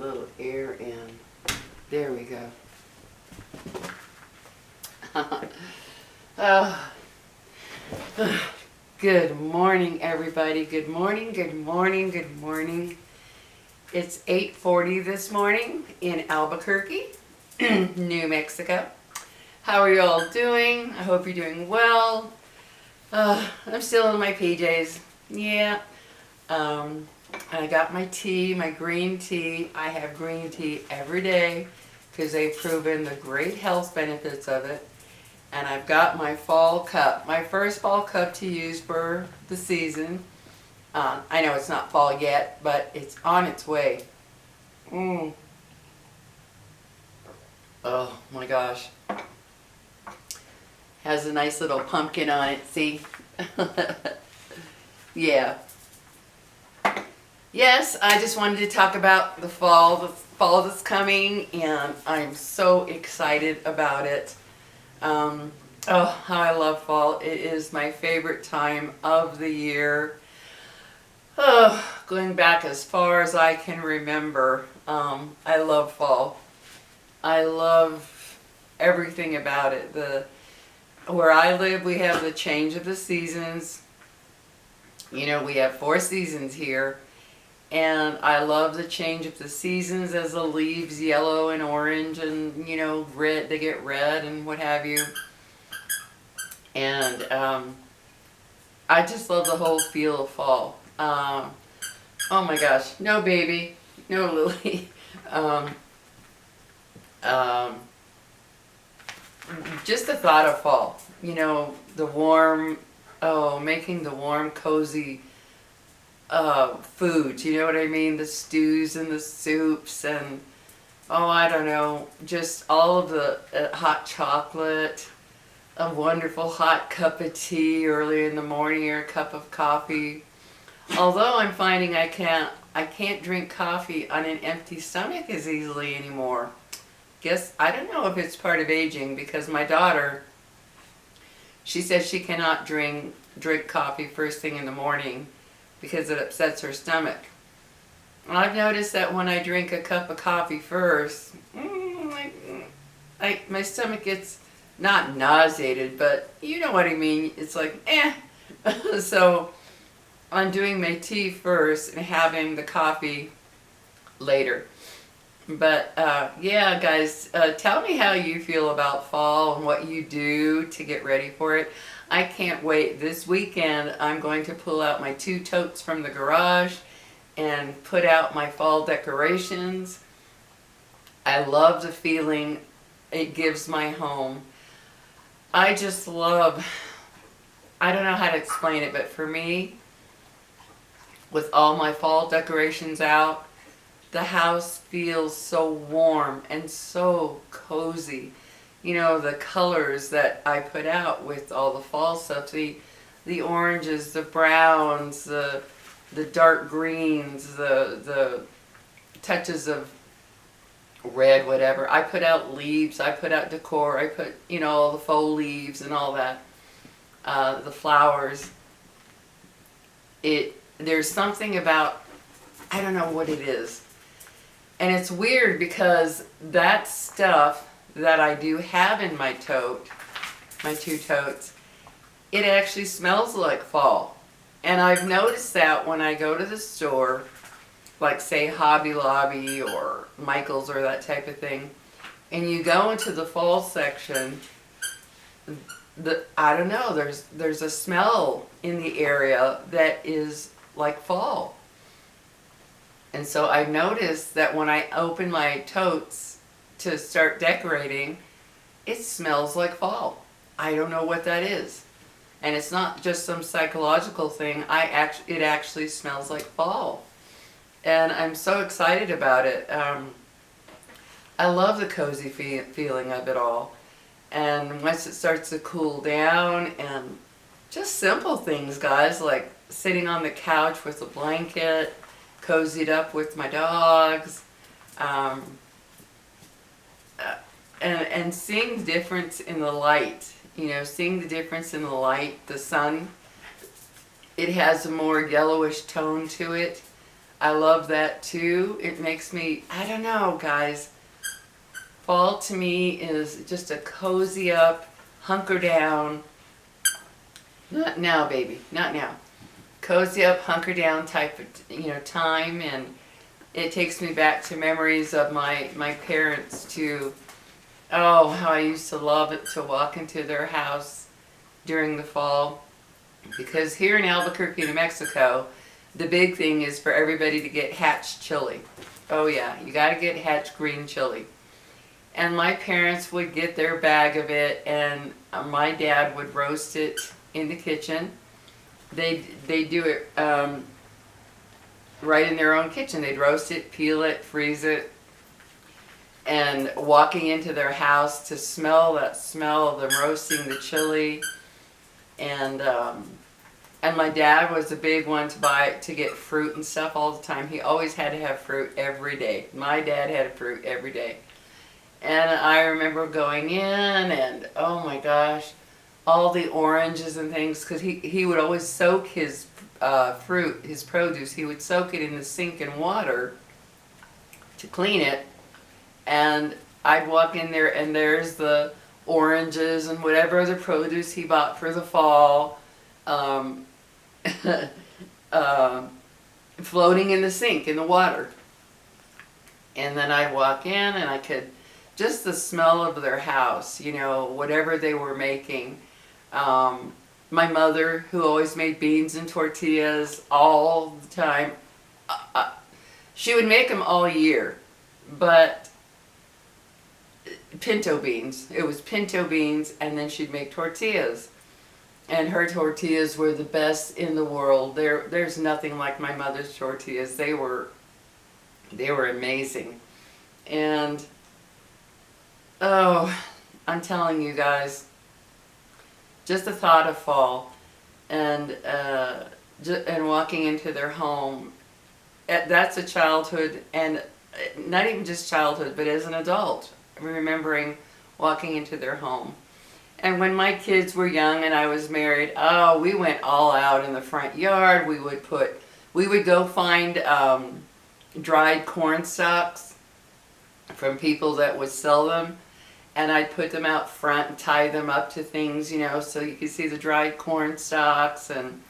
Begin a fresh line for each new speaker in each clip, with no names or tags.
little air in. There we go. Oh. Good morning, everybody. Good morning, good morning, good morning. It's 8:40 this morning in Albuquerque, New Mexico. How are you all doing? I hope you're doing well. I'm still in my PJs. Yeah. I got my tea, my green tea. I have green tea every day because they've proven the great health benefits of it. And I've got my fall cup, my first fall cup to use for the season. I know it's not fall yet, but it's on its way. Oh my gosh. Has a nice little pumpkin on it, see? Yeah. Yes, I just wanted to talk about the fall that's coming, and I'm so excited about it. Oh, how I love fall. It is my favorite time of the year. Oh, going back as far as I can remember, I love fall. I love everything about it. Where I live, we have the change of the seasons. You know, we have 4 seasons here. And I love the change of the seasons as the leaves yellow and orange and, you know, red, they get red and what have you. And I just love the whole feel of fall. Oh my gosh, no baby, no Lily. Just the thought of fall, you know, the warm, making the warm, cozy foods, you know what I mean? The stews and the soups and, I don't know, just all of the hot chocolate, a wonderful hot cup of tea early in the morning or a cup of coffee. Although I'm finding I can't drink coffee on an empty stomach as easily anymore. Guess, I don't know if it's part of aging, because my daughter, she says she cannot drink coffee first thing in the morning because it upsets her stomach. And I've noticed that when I drink a cup of coffee first, my stomach gets not nauseated, but you know what I mean. It's like, eh. So I'm doing my tea first and having the coffee later. But yeah, guys, tell me how you feel about fall and what you do to get ready for it. I can't wait. This weekend I'm going to pull out my 2 totes from the garage and put out my fall decorations. I love the feeling it gives my home. I just love, I don't know how to explain it, but for me, with all my fall decorations out, the house feels so warm and so cozy. You know, the colors that I put out with all the fall stuff, the oranges, the browns, the dark greens, the touches of red, whatever. I put out leaves, I put out decor, I put, you know, all the faux leaves and all that, the flowers. There's something about, I don't know what it is. And it's weird because that stuff that I do have in my tote, my 2 totes, it actually smells like fall. And I've noticed that when I go to the store, like say Hobby Lobby or Michael's or that type of thing, and you go into the fall section, I don't know, there's a smell in the area that is like fall. And so I've noticed that when I open my totes to start decorating, it smells like fall. I don't know what that is. And it's not just some psychological thing. It actually smells like fall. And I'm so excited about it. I love the cozy feeling of it all. And once it starts to cool down, and just simple things, guys, like sitting on the couch with a blanket, cozied up with my dogs, and seeing the difference in the light, you know, seeing the difference in the light, the sun, it has a more yellowish tone to it. I love that too. It makes me, I don't know, guys. Fall to me is just a cozy up, hunker down. Not now, baby, not now. Cozy up, hunker down type of, time, and it takes me back to memories of my parents too. Oh, how I used to love it to walk into their house during the fall. Because here in Albuquerque, New Mexico, the big thing is for everybody to get Hatch chili. Oh yeah, you gotta get Hatch green chili. And my parents would get their bag of it, and my dad would roast it in the kitchen. They do it right in their own kitchen. They'd roast it, peel it, freeze it, and walking into their house to smell that smell of them roasting the chili, and my dad was a big one to get fruit and stuff all the time. He always had to have fruit every day. My dad had fruit every day. And I remember going in and, oh my gosh, all the oranges and things, because he would always soak his fruit, his produce, he would soak it in the sink and water to clean it. And I'd walk in there and there's the oranges and whatever other produce he bought for the fall, floating in the sink, in the water. And then I'd walk in and I could, just the smell of their house, whatever they were making. My mother, who always made beans and tortillas all the time, she would make them all year, but pinto beans. It was pinto beans, and then she'd make tortillas. And her tortillas were the best in the world. There's nothing like my mother's tortillas. They were amazing. And oh, I'm telling you guys, just the thought of fall and walking into their home, that's a childhood, and not even just childhood, but as an adult, remembering walking into their home. And when my kids were young and I was married, oh, we went all out in the front yard. We would go find dried corn stalks from people that would sell them, and I'd put them out front and tie them up to things, so you could see the dried corn stalks, and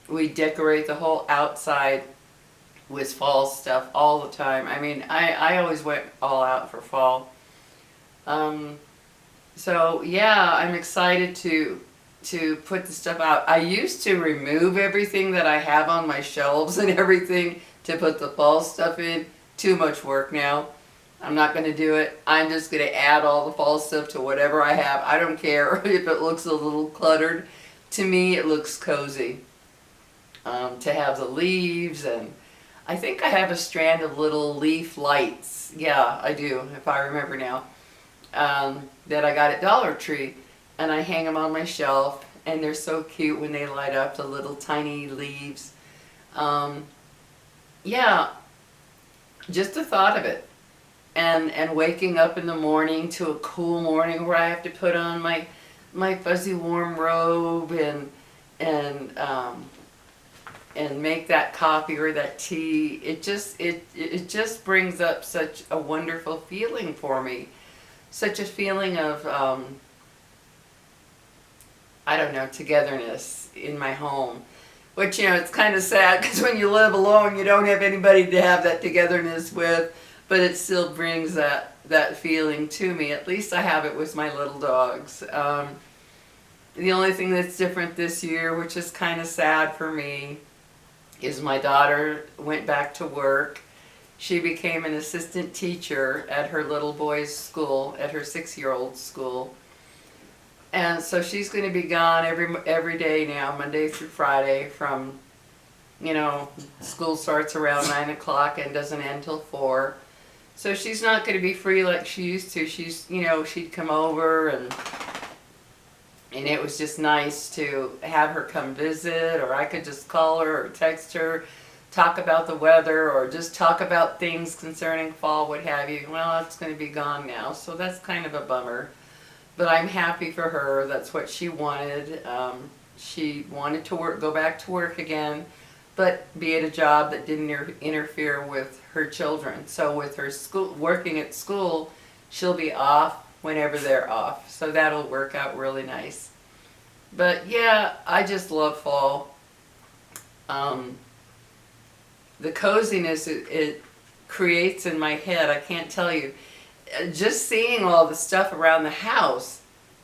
we decorate the whole outside with fall stuff all the time. I mean, I always went all out for fall. So yeah, I'm excited to put the stuff out. I used to remove everything that I have on my shelves and everything to put the fall stuff in. Too much work now. I'm not going to do it. I'm just going to add all the fall stuff to whatever I have. I don't care if it looks a little cluttered. To me, it looks cozy. To have the leaves, and I think I have a strand of little leaf lights. Yeah, I do, if I remember now. That I got at Dollar Tree, and I hang them on my shelf, and they're so cute when they light up, the little tiny leaves. Yeah, just the thought of it, and waking up in the morning to a cool morning where I have to put on my fuzzy warm robe and make that coffee or that tea. It just brings up such a wonderful feeling for me. Such a feeling of, I don't know, togetherness in my home. Which, it's kind of sad because when you live alone, you don't have anybody to have that togetherness with, but it still brings that feeling to me. At least I have it with my little dogs. The only thing that's different this year, which is kind of sad for me, is my daughter went back to work. She became an assistant teacher at her little boy's school, at her 6-year-old school. And so she's going to be gone every day now, Monday through Friday, from, school starts around 9 o'clock and doesn't end till 4. So she's not going to be free like she used to. She's, she'd come over, and it was just nice to have her come visit, or I could just call her or text her, talk about the weather, or just talk about things concerning fall, what have you. Well, it's going to be gone now, so that's kind of a bummer. But I'm happy for her. That's what she wanted. She wanted to go back to work again, but be at a job that didn't interfere with her children. So with her school, working at school, she'll be off whenever they're off. So that'll work out really nice. But yeah, I just love fall. The coziness it creates in my head, I can't tell you. Just seeing all the stuff around the house,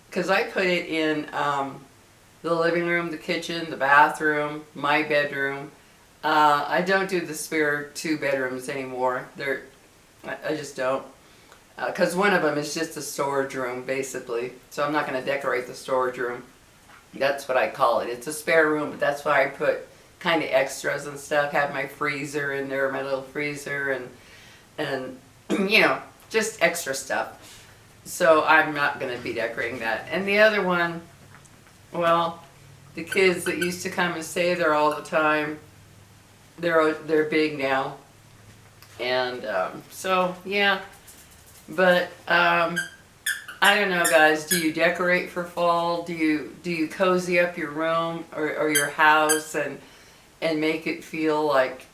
because I put it in the living room, the kitchen, the bathroom, my bedroom. I don't do the spare 2 bedrooms anymore. I just don't. Because one of them is just a storage room, basically. So I'm not going to decorate the storage room. That's what I call it. It's a spare room, but that's why I put kind of extras and stuff. Have my freezer in there, my little freezer, and you know, just extra stuff. So I'm not going to be decorating that. And the other one, well, the kids that used to come and stay there all the time, they're big now. And so, yeah. But I don't know, guys. Do you decorate for fall? Do you cozy up your room or your house and make it feel like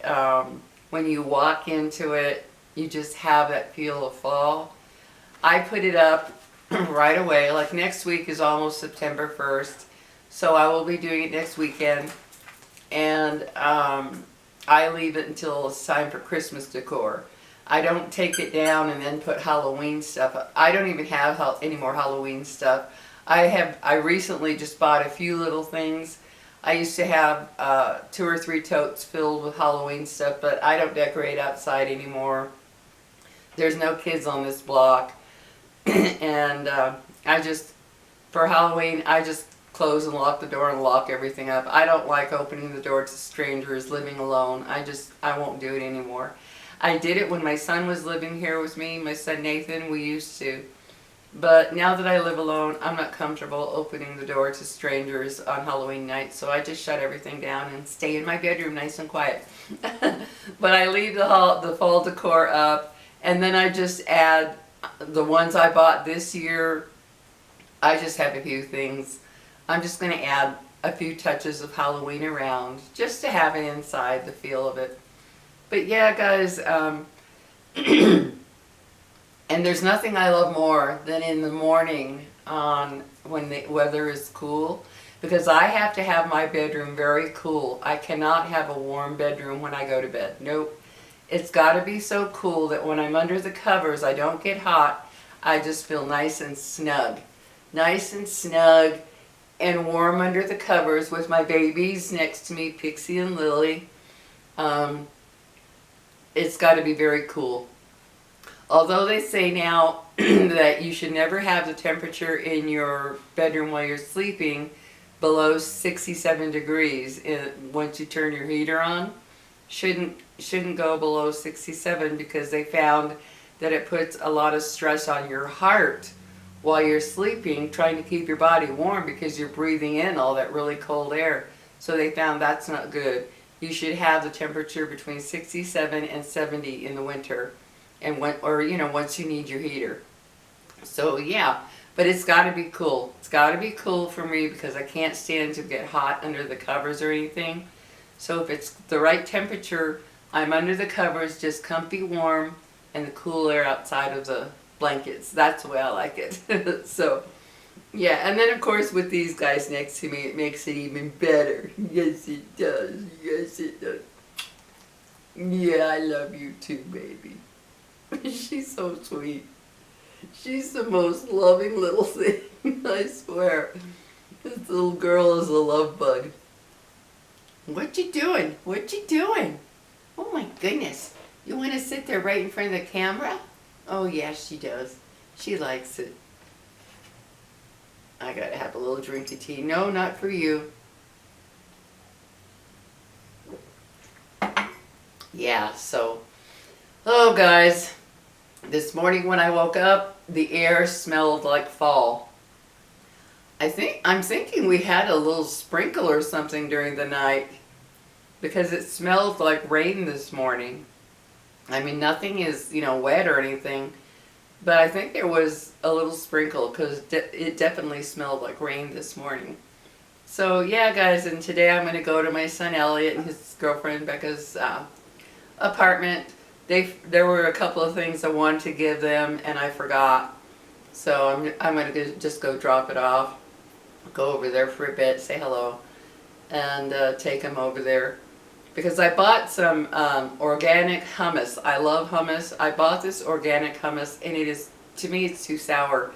when you walk into it, you just have that feel of fall? I put it up right away. Like next week is almost September 1st, so I will be doing it next weekend. And I leave it until it's time for Christmas decor. I don't take it down and then put Halloween stuff up. I don't even have any more Halloween stuff. I recently just bought a few little things. I used to have 2 or 3 totes filled with Halloween stuff, but I don't decorate outside anymore. There's no kids on this block. And for Halloween, I just close and lock the door and lock everything up. I don't like opening the door to strangers living alone. I won't do it anymore. I did it when my son was living here with me, my son Nathan, we used to. But now that I live alone, I'm not comfortable opening the door to strangers on Halloween night, so I just shut everything down and stay in my bedroom nice and quiet. But I leave the fall decor up, and then I just add the ones I bought this year. I just have a few things. I'm just going to add a few touches of Halloween around, just to have it inside, the feel of it. But yeah, guys, and there's nothing I love more than in the morning when the weather is cool, because I have to have my bedroom very cool. I cannot have a warm bedroom when I go to bed. Nope. It's got to be so cool that when I'm under the covers, I don't get hot. I just feel nice and snug. Nice and snug and warm under the covers with my babies next to me, Pixie and Lily. It's got to be very cool. Although they say now that you should never have the temperature in your bedroom while you're sleeping below 67 degrees once you turn your heater on. Shouldn't go below 67 because they found that it puts a lot of stress on your heart while you're sleeping, trying to keep your body warm because you're breathing in all that really cold air. So they found that's not good. You should have the temperature between 67 and 70 in the winter, and once you need your heater. So yeah, but it's got to be cool. It's got to be cool for me because I can't stand to get hot under the covers or anything. So if it's the right temperature, I'm under the covers, just comfy warm, and the cool air outside of the blankets. That's the way I like it. So yeah, and then of course with these guys next to me, it makes it even better. Yes, it does. Yes, it does. Yeah, I love you too, baby. She's so sweet. She's the most loving little thing, I swear. This little girl is a love bug. What you doing? What you doing? Oh my goodness. You want to sit there right in front of the camera? Oh yeah, she does. She likes it. I gotta have a little drink of tea. No, not for you. Yeah, so, oh guys, this morning when I woke up, the air smelled like fall. I'm thinking we had a little sprinkle or something during the night because it smelled like rain this morning. I mean, nothing is, wet or anything, but I think there was a little sprinkle because it definitely smelled like rain this morning. So yeah, guys, and today I'm going to go to my son Elliot and his girlfriend Becca's apartment. There were a couple of things I wanted to give them and I forgot. So I'm going to just go drop it off, go over there for a bit, say hello, and take them over there. Because I bought some organic hummus. I love hummus. I bought this organic hummus and it is, to me, it's too sour.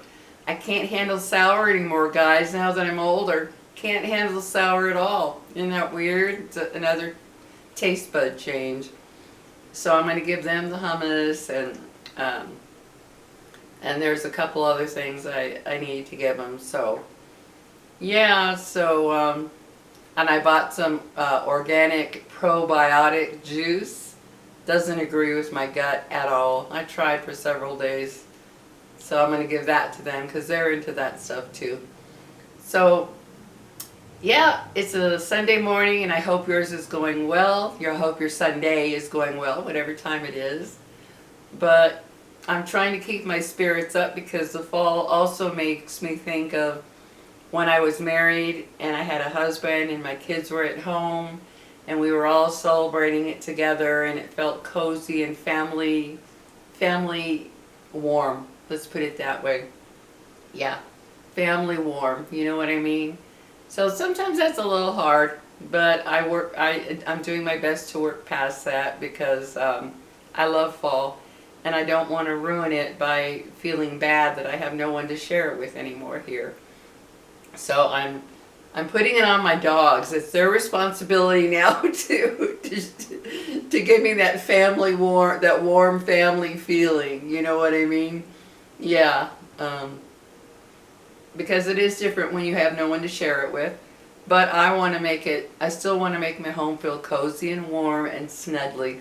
I can't handle sour anymore, guys, now that I'm older. Can't handle sour at all. Isn't that weird? It's another taste bud change. So I'm going to give them the hummus, and there's a couple other things I need to give them. So yeah, so and I bought some organic probiotic juice. Doesn't agree with my gut at all. I tried for several days. So I'm going to give that to them because they're into that stuff too. So yeah, it's a Sunday morning and I hope yours is going well. I hope your Sunday is going well, whatever time it is. But I'm trying to keep my spirits up because the fall also makes me think of when I was married and I had a husband and my kids were at home and we were all celebrating it together and it felt cozy and family warm. Let's put it that way. Yeah, family warm, you know what I mean? So sometimes that's a little hard, but I'm doing my best to work past that because I love fall and I don't want to ruin it by feeling bad that I have no one to share it with anymore here. So I'm putting it on my dogs. It's their responsibility now to give me that warm family feeling. You know what I mean? Yeah. Because it is different when you have no one to share it with. But I still want to make my home feel cozy and warm and snuggly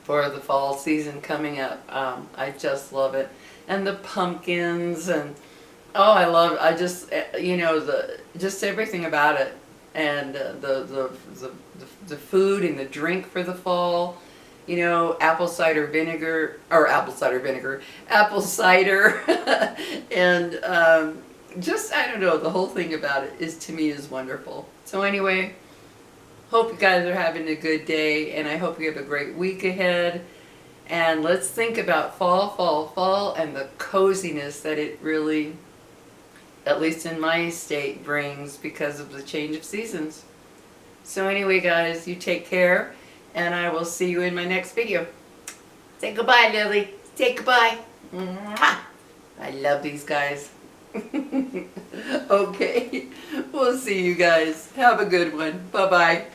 for the fall season coming up. I just love it. And the pumpkins and, oh, just everything about it. And the food and the drink for the fall. You know, apple cider, and just, I don't know, the whole thing about it to me is wonderful. So anyway, hope you guys are having a good day, and I hope you have a great week ahead. And let's think about fall, and the coziness that it really, at least in my state, brings because of the change of seasons. So anyway, guys, you take care. And I will see you in my next video. Say goodbye, Lily. Say goodbye. Mwah. I love these guys. Okay. We'll see you guys. Have a good one. Bye-bye.